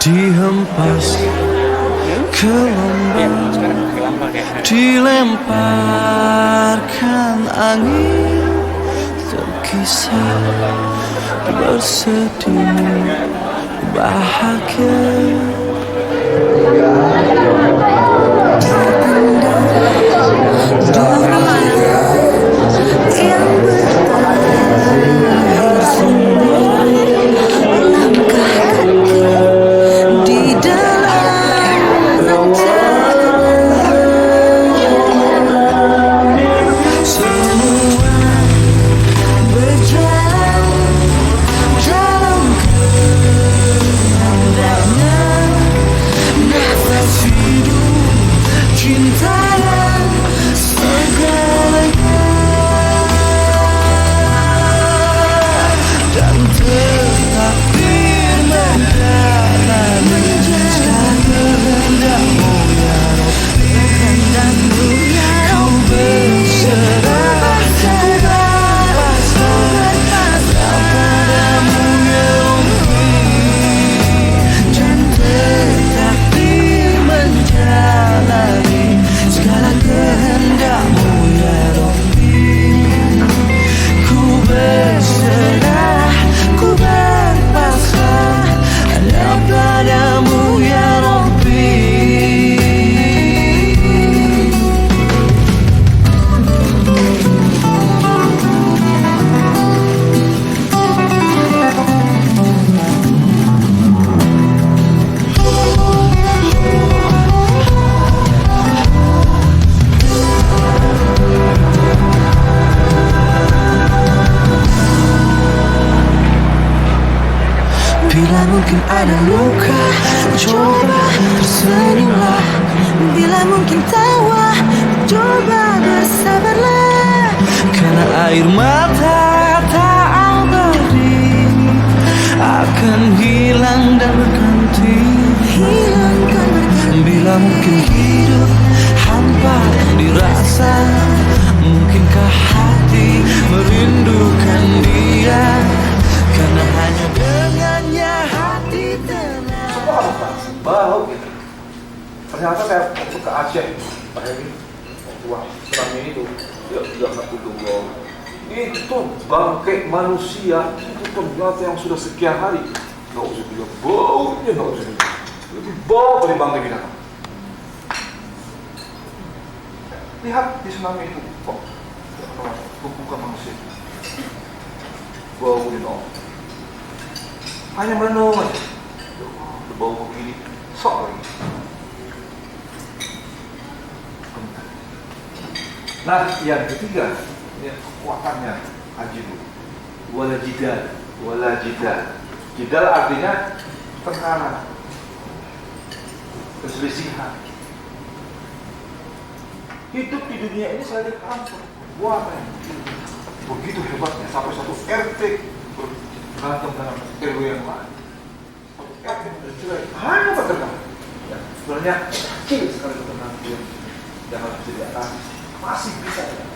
dihempas ke lembah, dilemparkan angin, terkisah bersedih bahagia. Bila mungkin ada luka, coba tersenyumlah. Bila mungkin tawa, coba bersabarlah. Karena air mata tak abadi akan hilang dan berganti. Bila mungkin hidup hampa dirasa, mungkinkah hati merindukan dia? Karena hanya dengannya hati tenang. Bau gitu. Ternyata saya waktu ke Aceh, Pak Hemi, wah tsunami itu ya jangan tuduh itu bangkai manusia itu ternyata yang sudah sekian hari nggak usah bilang baunya, nggak usah bilang lebih bau dari bangkai binatang. Lihat di tsunami itu kok bukan manusia, bau ini hanya merenung aja. Bau begini, sok lagi. Nah, yang ketiga, ini kekuatannya ajibu. Wala jidal, wala jidal. Jidal artinya tekanan, perselisihan. Hidup di dunia ini saya dihancur. Wah, begitu hebatnya sampai satu RT berantem dengan RW yang lain. Hanya bertengkar. Ya, sebenarnya kecil sekali pertengkaran yang harus diatasi. Masih bisa ya.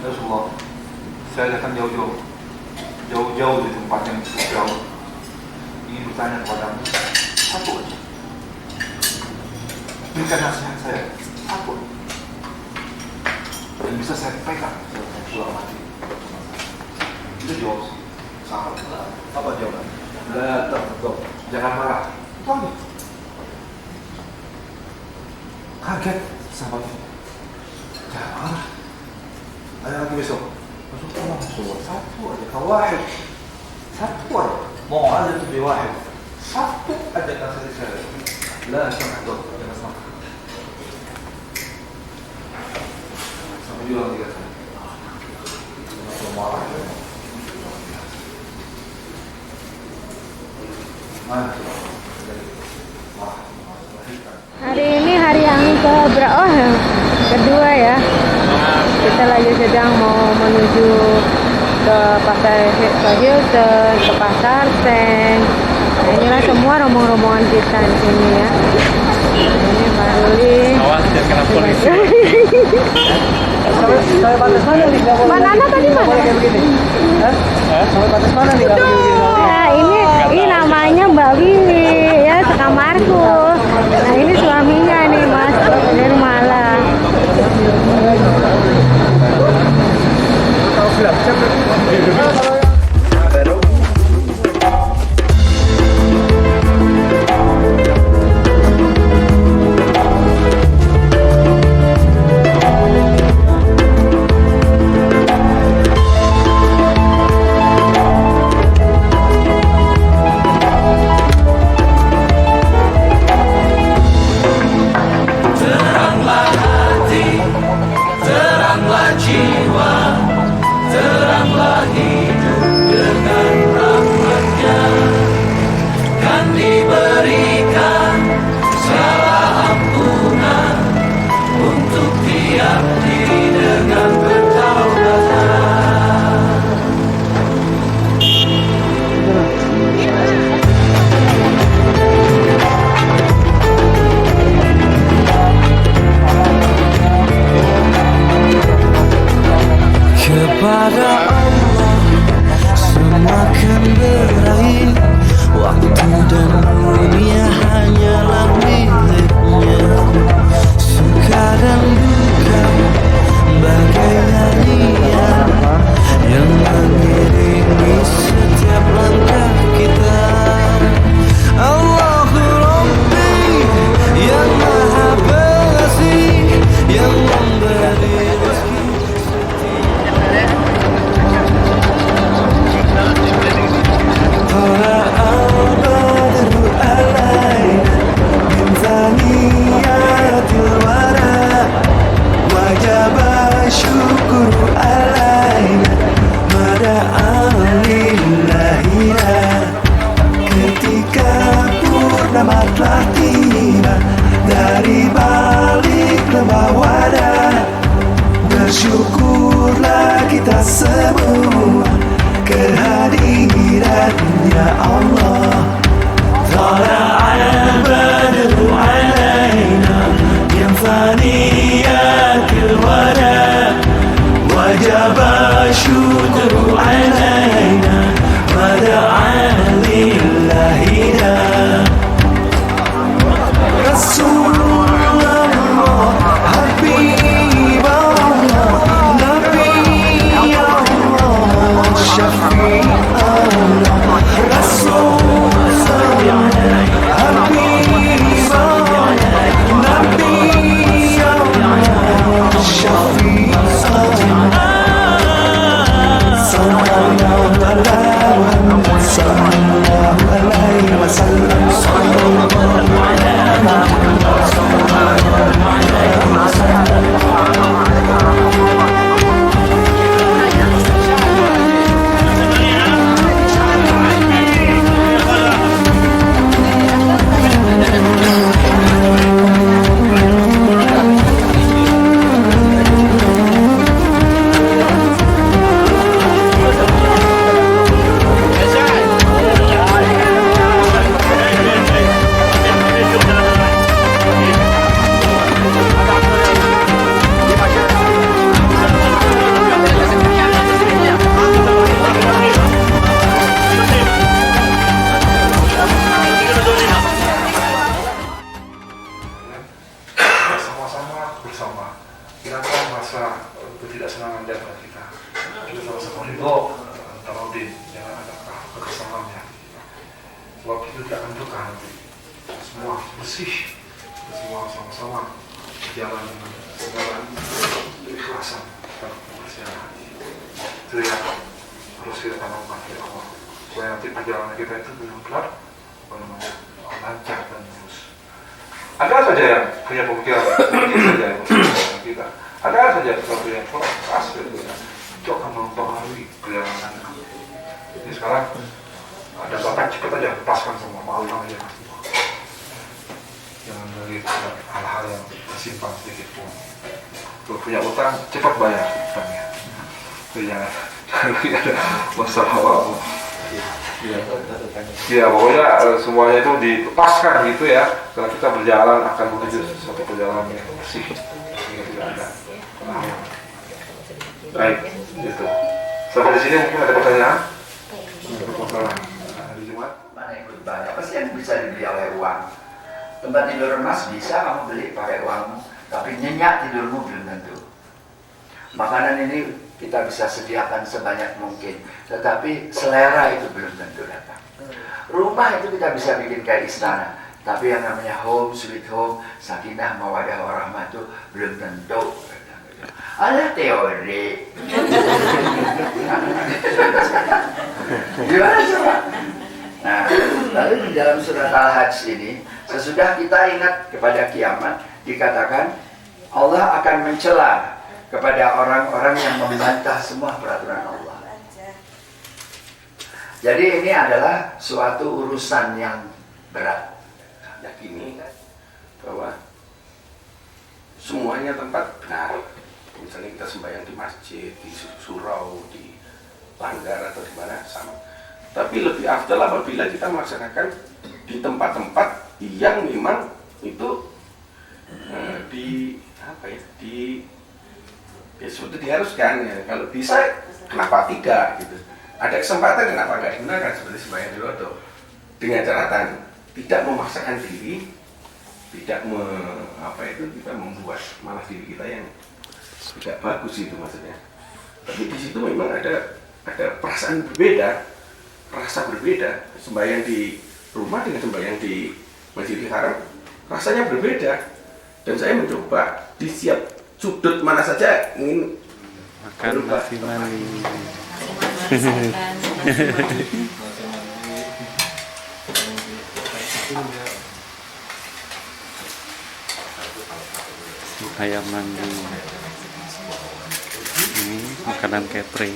Rasulullah, saya datang jauh-jauh dari tempat yang jauh. Ingin bertanya kepadamu satu aja. Berikan nasihat saya satu yang bisa saya pegang selama mati. Itu jawab sahabat. Apa jawabannya? La taghdab, jangan marah. Itu aja. Kaget sahabatnya. Jangan marah. Ada lagi besok. Rasulullah satu aja. Kawahid. Satu aja. Mau aja tuh diwahid. Satu aja nasihat saya. La taghdab, jangan marah. Sampai juga tiga kali. Jangan marah. Hari ini hari yang kedua ya. Kita lagi sedang mau menuju ke pasar Hilton, ke pasar Seng. Nah, inilah semua rombongan kita di sini ya. Ini Pak Ruli. Awas jangan kena polisi. Sampai batas mana nih? Banana tadi mana? Sampai batas mana nih? Nah, ini Mbak Wiwi ya, sekamarku. Nah ini suaminya nih Mas Nirmala. Teranglah hati, teranglah jiwa, teranglah hidup dengan rahmatnya. Kan diberikan segala ampunan untuk tiap diri dengan bertaubatan. Kepada Allah semakin berakhir, waktu dan dunia hanyalah miliknya. Suka dan duka bagai nyanyian yang mengiringi setiap langkah kita. Allahu Rabbi yang maha pengasih, yang memberi rezeki. طلع البدر علينا من ثنيات الورى وجب الشكر علينا مدعا لله. Ketika purnama telah tiba dari balik lembah wadah, bersyukurlah kita semua kehadirannya Allah. Tala'al badru alaina min thaniyatil wada wajaba syukru alaina mada'an lillahina. Rasulullah Habibullah Nabi Allah Syafi'i Allah Rasulullah Habibullah Nabi Allah Syafi'i Allah sallallahu alaihi wasallam sallallahu bersama hilangkan rasa ketidaksenangan di antara kita. Kita sama-sama ridho antara din yang ada kekesalan ya. Sebab itu tidak akan berkah nanti. Semua bersih, semua sama-sama berjalan dengan segala keikhlasan dan kebersihan hati. Itu yang harus kita tanamkan oleh Allah. Supaya nanti perjalanan kita itu benar-benar lancar dan mulus. Ada saja yang punya pemikiran saja yang kita. Ada saja sesuatu yang keras itu akan mempengaruhi perjalanan. Ini sekarang ada bakat cepat aja lepaskan semua, maafkan aja mas. Jangan dari hal-hal yang tersimpan sedikit pun. Kalau punya utang cepat bayar utangnya. Jangan ada masalah apa-apa. Ya pokoknya semuanya itu dilepaskan gitu ya. Karena kita berjalan akan menuju suatu perjalanan yang bersih. Tidak ada. Baik, gitu. Sampai di sini mungkin ada pertanyaan. Hari Jumat. Mana ikut banyak pasti bisa dibeli oleh uang. Tempat tidur emas bisa kamu beli pakai uangmu, tapi nyenyak tidurmu belum tentu. Makanan ini kita bisa sediakan sebanyak mungkin, tetapi selera itu belum tentu datang. Rumah itu kita bisa bikin kayak istana, tapi yang namanya home sweet home, sakinah mawaddah warahmah itu belum tentu. Ada teori. Gimana coba? Nah, lalu di dalam surat Al-Hajj ini, sesudah kita ingat kepada kiamat, dikatakan Allah akan mencela kepada orang-orang yang membantah semua peraturan Allah. Jadi ini adalah suatu urusan yang berat. Yakini bahwa semuanya tempat benar. Misalnya kita sembahyang di masjid, di surau, di langgar atau di mana sama. Tapi lebih afdal apabila kita melaksanakan di tempat-tempat yang memang itu sudah diharuskan ya. Kalau bisa, kenapa tidak gitu? Ada kesempatan kenapa nggak digunakan seperti sembahyang di lodo dengan catatan tidak memaksakan diri, tidak kita membuat malah diri kita yang tidak bagus itu maksudnya. Tapi di situ memang ada perasaan berbeda, rasa berbeda. Sembahyang di rumah dengan sembahyang di Masjidil Haram rasanya berbeda. Dan saya mencoba di setiap sudut mana saja ingin makan nasi mani. Ayam mandi. Ini makanan catering.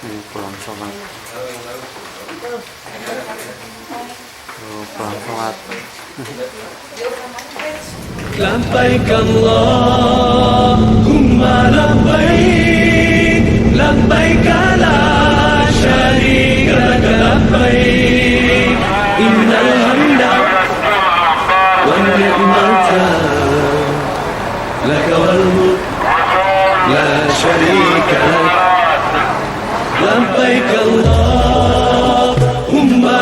Ini pulang sholat. Pulang sholat. Labbaik Allahumma labbaik, labbaik la syarika lak labbaik, innal hamda wan ni'mata lak wal mulk la syarika lak. Labbaik Allahumma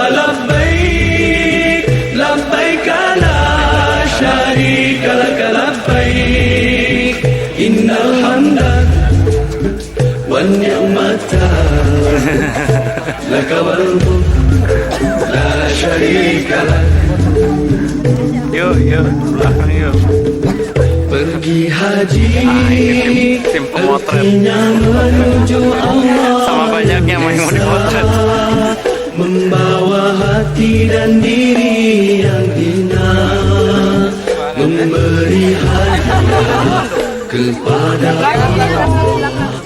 labbaik, labbaik la syarika lak labbaik, innal hamda wan ni'mata lak wal mulk la syarika lak. Yuk, belakang yuk. Pergi haji tim pemotret artinya menuju Allah, sama banyaknya yang mau dipotret. Membawa hati dan diri yang hina, memberi hadiah kepada Allah.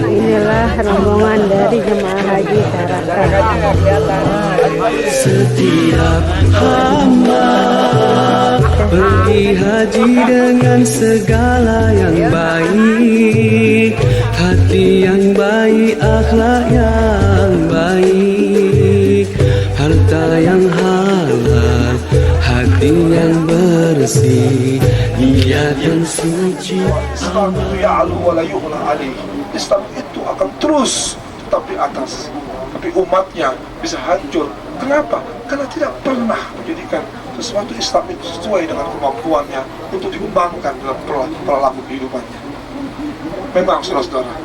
Inilah rombongan dari jemaah haji Tarakan. Setiap hamba pergi haji dengan segala yang baik, hati yang baik, akhlak yang baik, harta yang halal, hati yang bersih, niat yang suci. Islam itu ya'lu wa la yu'la alaih. Islam itu akan terus tapi atas, tapi umatnya bisa hancur. Kenapa? Karena tidak pernah menjadikan sesuatu Islam itu sesuai dengan kemampuannya untuk dikembangkan dalam perilaku kehidupannya. Memang saudara-saudara,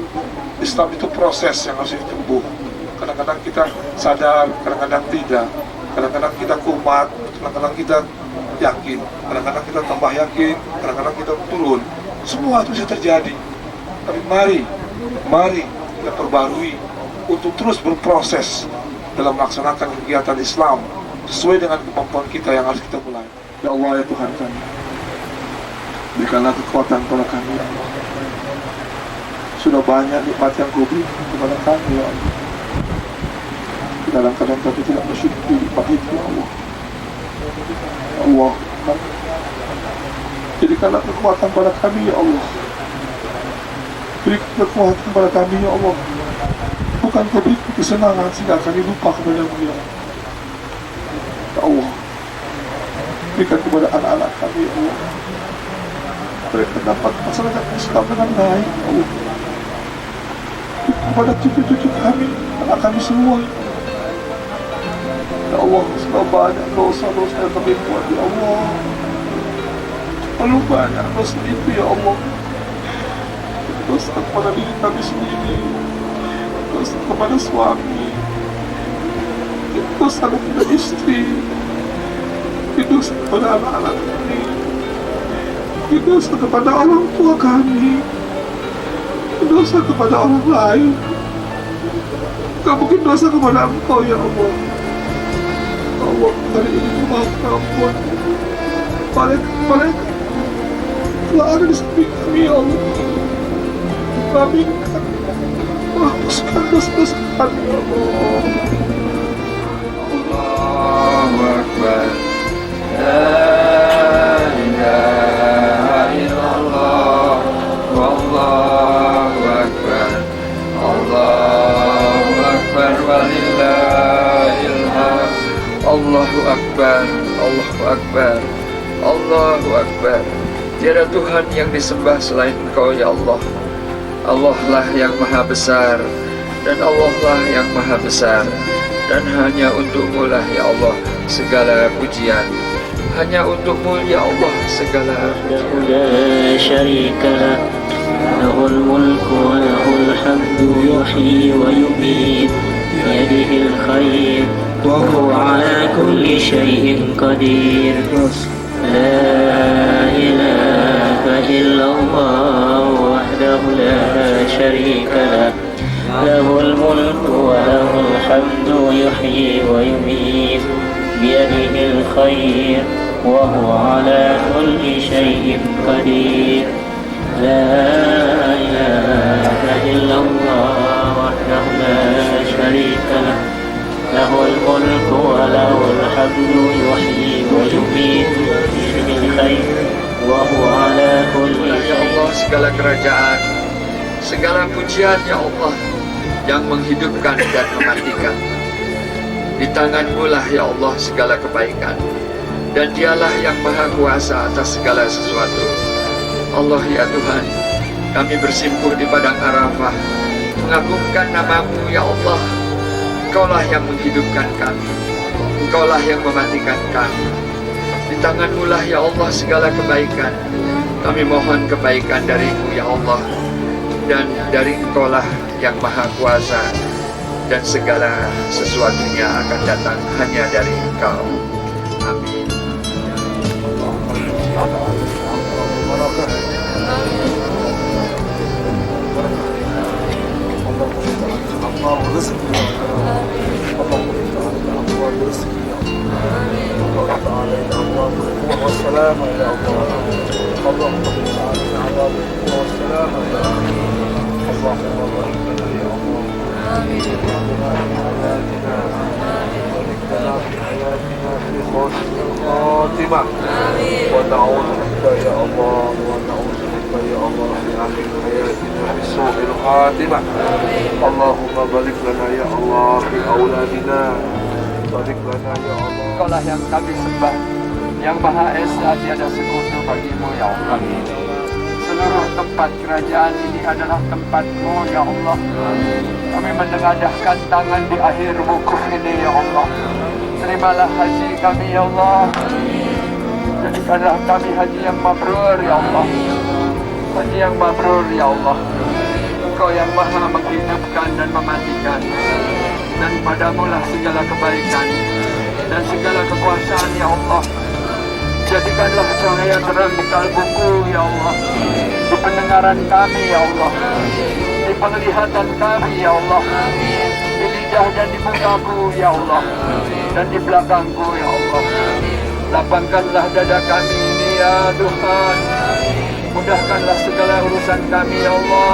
Islam itu proses yang harus ditempuh. Kadang-kadang kita sadar, kadang-kadang tidak. Kadang-kadang kita kumat, kadang-kadang kita yakin, kadang-kadang kita tambah yakin, kadang-kadang kita turun. Semua itu bisa terjadi. Tapi mari kita perbarui untuk terus berproses dalam melaksanakan kegiatan Islam sesuai dengan kemampuan kita yang harus kita mulai. Ya Allah, ya Tuhan kami, berikanlah kekuatan kepada kami, ya Allah. Sudah banyak nikmat yang Kau beri kepada kami, ya Allah. Kadang-kadang kami tidak bersyukur nikmat itu, ya Allah. Ya Allah, jadikanlah kekuatan pada kami, ya Allah. Berikan kekuatan pada kami, ya Allah. Bukan Kau beri kesenangan sehingga kami lupa kepada-Mu, ya Allah. Ya Allah, berikan kepada anak-anak kami ya Allah. Mereka dapat masyarakat Islam dengan baik ya Allah. Kepada cucu-cucu kami, anak kami semua ya Allah. Sudah banyak dosa-dosa yang kami buat ya Allah. Terlalu banyak dosa itu ya Allah. Dosa kepada diri kami sendiri, dosa kepada suami, dosa kepada istri, dosa kepada anak-anak kami, dosa kepada orang tua kami, dosa kepada orang lain. Gak mungkin dosa kepada Engkau ya Allah. Allah, hari ini maaf ampun mereka telah ada di samping kami ya Allah. Kami menghapuskan dosa-dosa kami ya Allah. Allahu Akbar. La ilaha illallah. Wallahu Akbar. Allahu Akbar walillahil hamd. Allahu Akbar. Allahu Akbar. Allahu Akbar. Tiada Tuhan yang disembah selain Engkau ya Allah. Allah lah yang maha besar, dan Allah lah yang maha besar, dan hanya untuk-Mu lah ya Allah segala pujian. Hanya untuk-Mu ya Allah segala pujian. لا شريك له له الملك وله الحمد يحيي ويميت بيده الخير وهو على كل شيء قدير لا إله إلا الله وحده لا شريك له له الملك وله الحمد يحيي ويميت بيده الخير وهو على كل شيء قدير لا إله إلا الله وحده لا شريك له له الملك وله الحمد يحيي ويميت بيده الخير وهو على كل Ya شيء Allah segala kerajaan, segala pujian ya Allah yang menghidupkan dan mematikan. Di tangan-Mu lah ya Allah segala kebaikan, dan Dialah yang maha kuasa atas segala sesuatu. Allah ya Tuhan, kami bersimpuh di padang Arafah, mengagungkan nama-Mu ya Allah. Engkaulah yang menghidupkan kami, Engkaulah yang mematikan kami. Di tangan-Mu lah ya Allah segala kebaikan. Kami mohon kebaikan dari-Mu ya Allah, dan dari Engkaulah yang maha kuasa, dan segala sesuatunya akan datang hanya dari Engkau. Amin. ونعوذ بك يا الله ونعوذ بك يا الله من آخر حياتنا بسوء الخاتمة. اللهم بارك لنا يا الله في أولادنا. بارك لنا يا الله. Engkaulah yang kami sembah, yang Maha Esa, tiada sekutu bagi-Mu ya Allah. Seluruh tempat kerajaan ini adalah tempat-Mu ya Allah. Kami menengadahkan tangan di akhir wukuf ini ya Allah. Terimalah haji kami ya Allah. Jadikanlah kami haji yang mabrur ya Allah. Haji yang mabrur ya Allah. Engkau yang maha menghidupkan dan mematikan, dan padamu lah segala kebaikan dan segala kekuasaan ya Allah. Jadikanlah cahaya terang di kalbuku ya Allah, di pendengaran kami ya Allah, di penglihatan kami ya Allah, di lidah dan di mukaku ya Allah, dan di belakangku ya Allah. Lapangkanlah dada kami ini ya Tuhan. Mudahkanlah segala urusan kami ya Allah.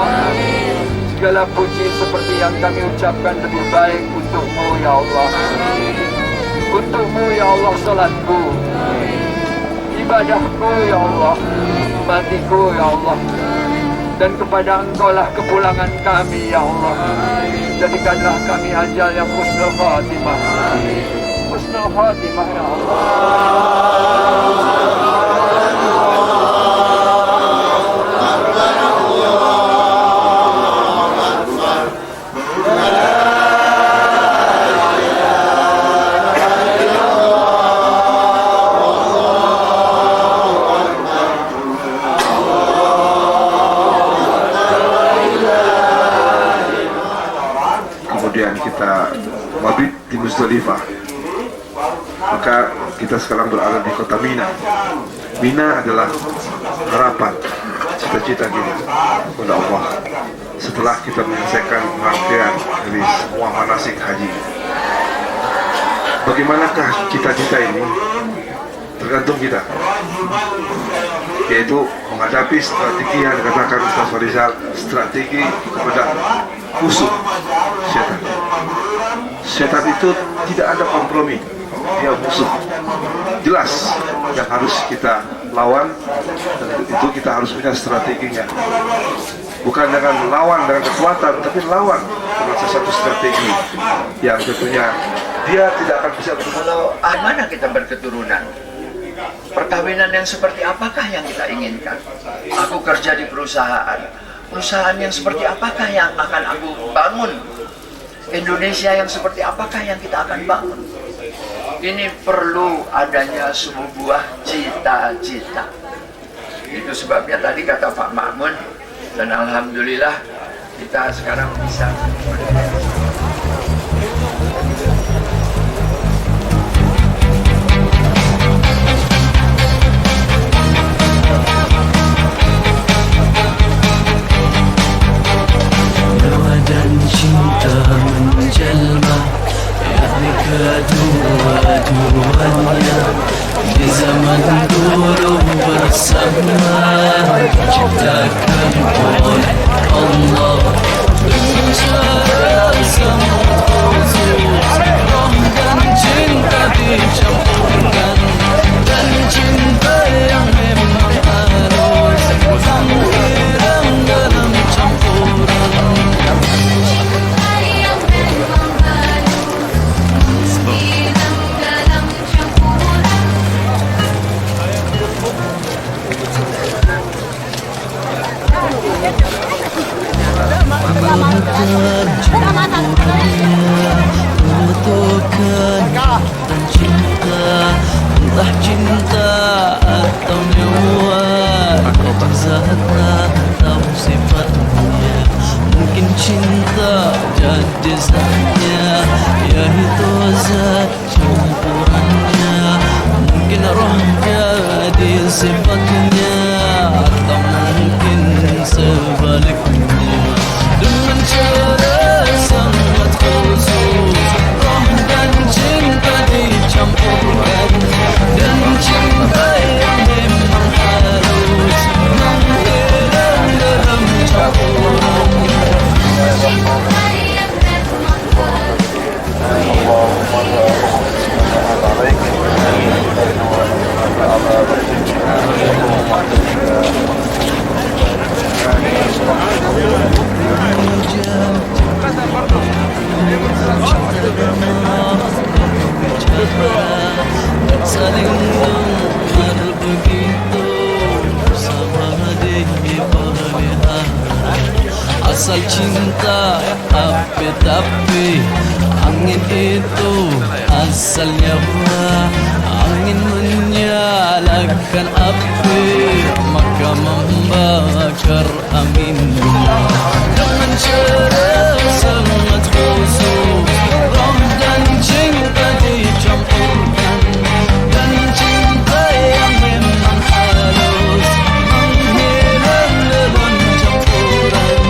Segala puji seperti yang kami ucapkan lebih baik untuk-Mu ya Allah. Untuk-Mu ya Allah salatku, ibadahku ya Allah, matiku ya Allah, dan kepada Engkau-lah kepulangan kami ya Allah. Jadikanlah kami ajal yang husnul khatimah. husnul khatimah ya Allah. Kemudian kita mabit di Muzdalifah, maka kita sekarang berada di kota Mina. Mina adalah harapan, cita-cita kita kepada Allah setelah kita menyelesaikan rangkaian dari semua manasik haji. Bagaimanakah cita-cita ini? Tergantung kita, yaitu menghadapi strategi yang dikatakan Ustaz Farizal, strategi kepada musuh setan. Setan itu tidak ada kompromi, dia musuh jelas yang harus kita lawan, dan itu kita harus punya strateginya. Bukan dengan lawan dengan kekuatan, tapi lawan dengan sesuatu strategi yang tentunya dia tidak akan bisa Kalau mana kita berketurunan, perkawinan yang seperti apakah yang kita inginkan? Aku kerja di perusahaan yang seperti apakah yang akan aku bangun? Indonesia yang seperti apakah yang kita akan bangun? Ini perlu adanya sebuah cita-cita. Itu sebabnya tadi kata Pak Ma'mun, dan alhamdulillah kita sekarang bisa dan cinta menjelma, yakni kedua-duanya di zaman dulu bersama diciptakan oleh Allah dengan cara sangat khusus. Roh dan cinta dicampurkan, dan cinta yang memang harus menghilang dalam campuran. Butuhkan dan cinta, entah cinta atau nyawa, zatnya atau sifatnya. Mungkin cinta jadi zatnya, yaitu zat campurannya. Mungkin roh jadi sifatnya, atau mungkin sebaliknya. Dengan cara sangat khusus, roh dan cinta dicampurkan, dan cinta yang memang harus menghilang dalam campuran. Saling dengar begitu bersama di pelihara. Asal cinta api-tapi angin itu asalnya buah. Angin menyalakan api, maka membakar anginnya. Dengan cara sangat khusus, roh dan cinta dicampurkan, dan cinta yang memang halus menghilang dalam campuran.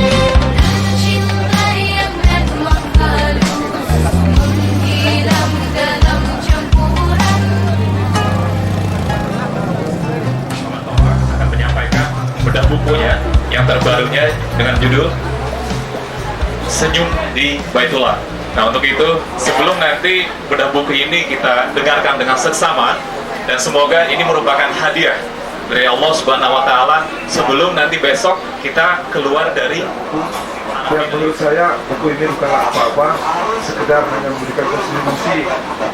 Cinta yang memang halus menghilang dalam campuran. Akan menyampaikan bedah bukunya yang terbarunya dengan judul Senyum di Baitullah. Nah, untuk itu sebelum nanti bedah buku ini kita dengarkan dengan seksama, dan semoga ini merupakan hadiah dari Allah Subhanahu wa taala sebelum nanti besok kita keluar dari Yang menurut saya buku ini bukanlah apa-apa, sekedar hanya memberikan kontribusi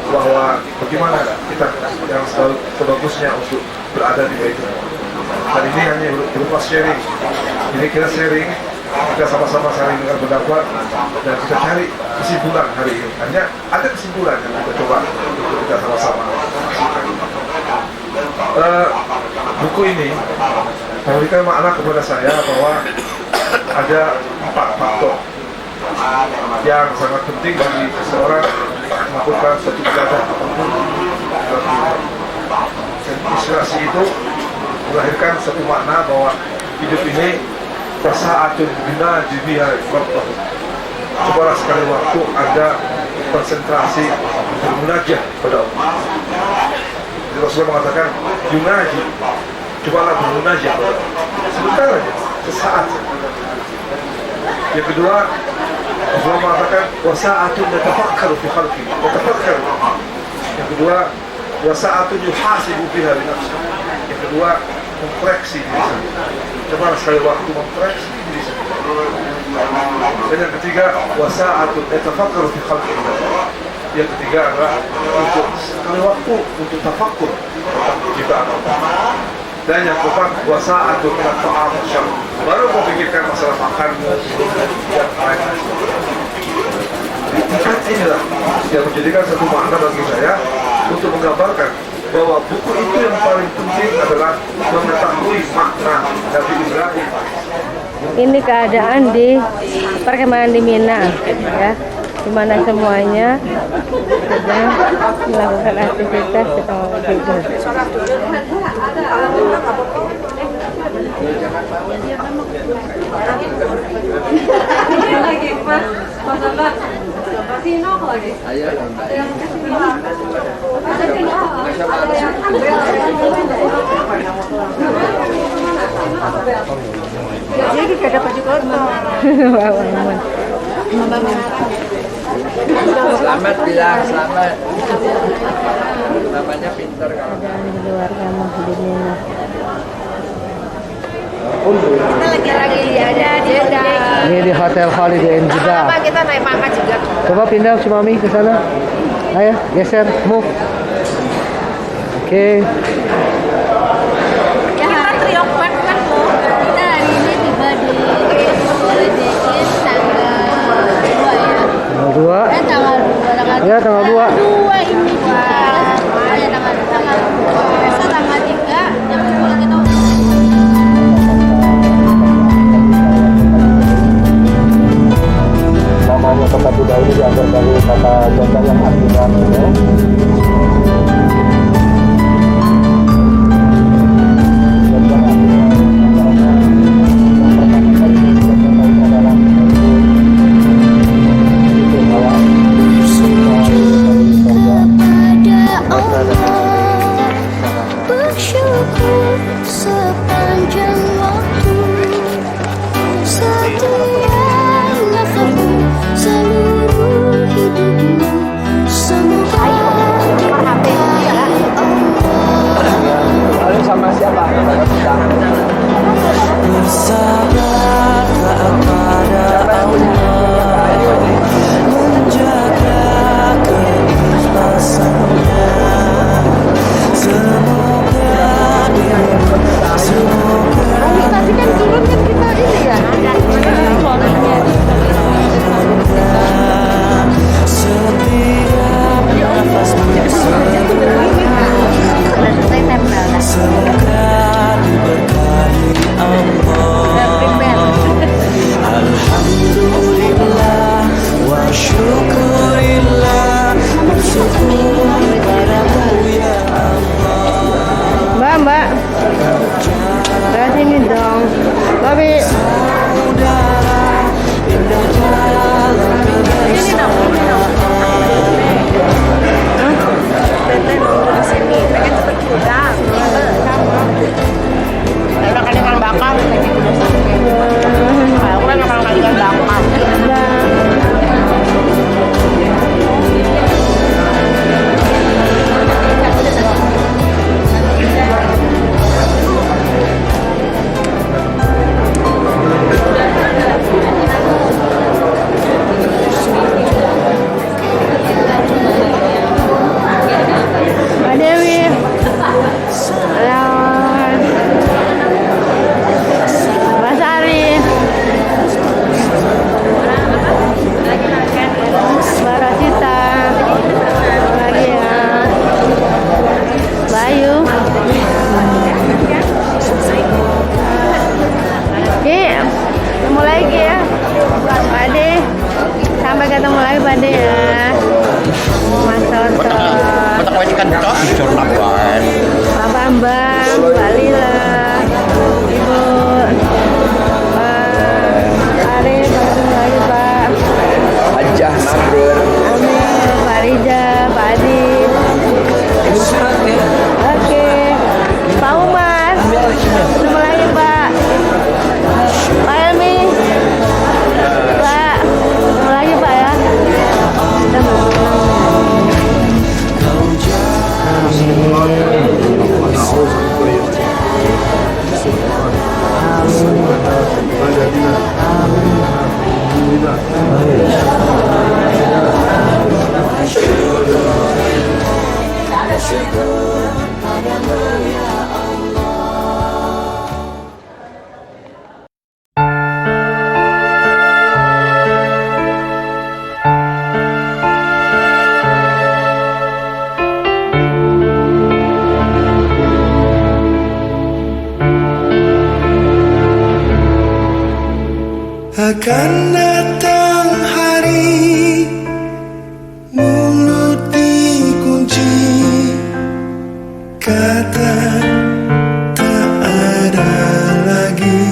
bahwa bagaimana kita yang selalu sebagusnya untuk berada di Baitul. Dan ini hanya berupa sharing. Jadi kita sharing, kita sama-sama saling dengan pendapat dan kita cari kesimpulan hari ini. Hanya ada kesimpulan yang kita coba untuk kita sama-sama. Buku ini memberikan makna kepada saya bahwa ada 4 faktor yang sangat penting bagi seseorang melakukan suatu ibadah apapun. Inspirasi itu melahirkan satu makna bahwa hidup ini saatun bina jibiha rabbah. Cobalah sekali waktu Anda konsentrasi bermunajat pada Allah. Jadi Rasulullah mengatakan yunaji, cobalah bermunajat pada Allah. Sebentar aja, sesaat saja. Yang kedua, Rasulullah mengatakan wasa'atun yatafakkaru fi khalqi, yatafakkaru. Yang kedua, wasa'atun yuhasibu biha li nafsihi. Yang kedua, mengkoreksi diri sendiri. Coba sekali waktu mengkoreksi diri sendiri. Dan yang ketiga, wasa'atun yatafakkaru fi khalqi. Yang ketiga adalah untuk sekali waktu untuk tafakkur tentang penciptaan Allah. Dan yang keempat, wasa'atun min at-ta'am wasyarab. Baru memikirkan masalah makanmu dan lain-lain. Empat inilah yang menjadikan satu makna bagi saya untuk menggambarkan bahwa buku itu yang paling penting adalah mengetahui makna Nabi Ibrahim. Ini keadaan di perkemahan di Mina, ya, di mana semuanya sedang melakukan aktivitas atau tidur. Jadi kita dapat juga Selamat bilang selamat. Namanya pinter kalau. Di luar kamar di Mina. kita lagi ada di Jeddah. Ini di Hotel Holiday Inn Jeddah. Lama kita naik pangkat juga. Coba pindah si Mami ke sana. Ayo, geser, move. Oke. Kita triok banget kan loh. Kita hari ini tiba di Holiday Inn tanggal 2 ya. Tanggal 2. Tanggal 2. Ya, tanggal 2. 2 ini Pak. Ya tanggal 2. Besok tanggal 3 jam 10 kita Namanya tempat tidak ini diambil dari kata Jawa yang artinya ketemu lagi ya Pak Ade. Sampai ketemu lagi Pak Ade ya. Mas Toto, Pak Bambang, Mbak Lila, Ibu Arif, ketemu lagi Pak Hajah Nabrul. Amin, Pak Rija, Pak Adi. Oke, Pak Umar, ketemu lagi Pak. Pak Elmi, Pak, ketemu lagi Pak ya. Kita akan datang hari mulut dikunci, kata tak ada lagi.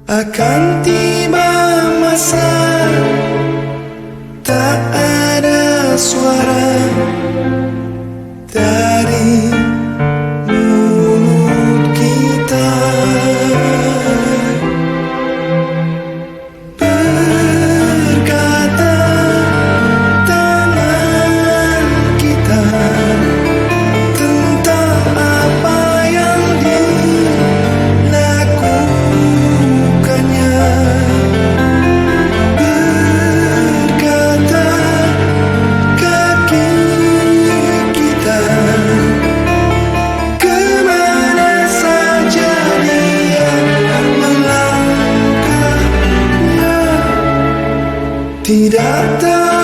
Akan tiba masa tak ada suara dari mulut kita. Berkata tangan kita tentang apa yang dilakukannya. Berkata kaki kita kemana saja dia melangkahnya, tidak tahu.